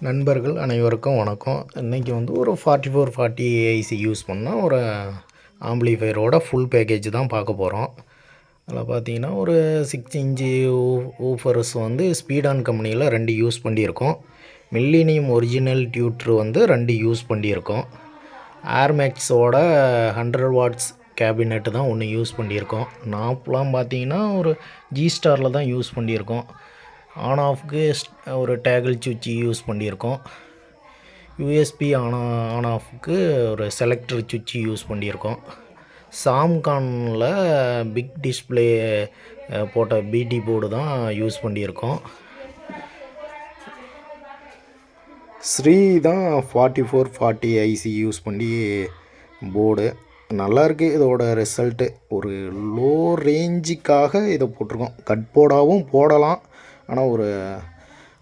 நண்பர்கள் அனைவருக்கும் வணக்கம். இன்றைக்கி வந்து ஒரு 4440 ஐசி யூஸ் பண்ணால் ஒரு ஆம்பிளிஃபையரோட ஃபுல் பேக்கேஜ் தான் பார்க்க போகிறோம். அதில் பார்த்தீங்கன்னா ஒரு 6 இன்ச்சு ஊஃபர்ஸ் வந்து ஸ்பீடான் கம்பெனியில் 2 யூஸ் பண்ணியிருக்கோம். மில்லினியம் ஒரிஜினல் டியூட்ரு வந்து 2 யூஸ் பண்ணியிருக்கோம். ஏர்மேக்ஸோட 100 வாட்ஸ் கேபினெட்டு தான் ஒன்று யூஸ் பண்ணியிருக்கோம். நாப்லாம் பார்த்தீங்கன்னா ஒரு ஜி ஸ்டாரில் தான் யூஸ் பண்ணியிருக்கோம். ஆன் ஆஃப்க்கு ஒரு டேகிள் சுவிட்ச் யூஸ் பண்ணியிருக்கோம். யூஎஸ்பி ஆன் ஆஃப்க்கு ஒரு செலக்டர் சுவிட்ச் யூஸ் பண்ணியிருக்கோம். சாம்கானில் பிக் டிஸ்பிளே போட்ட பிடி போர்டு தான் யூஸ் பண்ணியிருக்கோம். ஸ்ரீ தான் 4440 ஐசி யூஸ் பண்ணி போர்டு நல்லாயிருக்கு. இதோட ரிசல்ட்டு ஒரு லோ ரேஞ்சுக்காக இதை போட்டிருக்கோம். கட் போர்டாகவும் போடலாம், ஆனால் ஒரு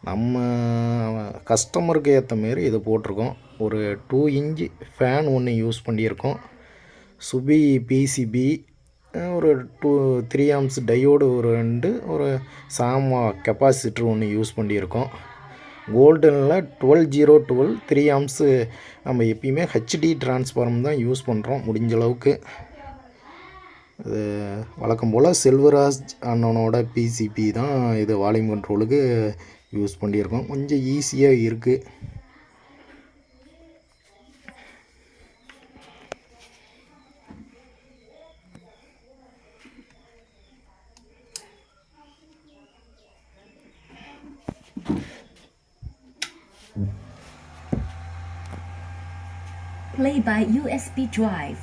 நம்ம கஸ்டமருக்கு ஏற்ற மாரி இதை போட்டிருக்கோம். ஒரு 2 இன்ச்சு ஃபேன் ஒன்று யூஸ் பண்ணியிருக்கோம். சுபி பிசிபி ஒரு 3 ஆம்ஸ் டையோடு ஒரு 2 ஒரு சாமா கெப்பாசிட்டர் ஒன்று யூஸ் பண்ணியிருக்கோம். கோல்டனில் 12012 3 ஆம்ஸு நம்ம எப்பயுமே ஹெச்டி டிரான்ஸ்ஃபார்ம் தான் யூஸ் பண்ணுறோம் முடிஞ்ச அளவுக்கு. இது வழக்கம் போல் செல்வராஜ் அண்ணனோட பிசிபி தான் இது வால்யூம் கண்ட்ரோலுக்கு யூஸ் பண்ணியிருக்கோம். கொஞ்சம் ஈஸியாக இருக்குது. Play by USB drive.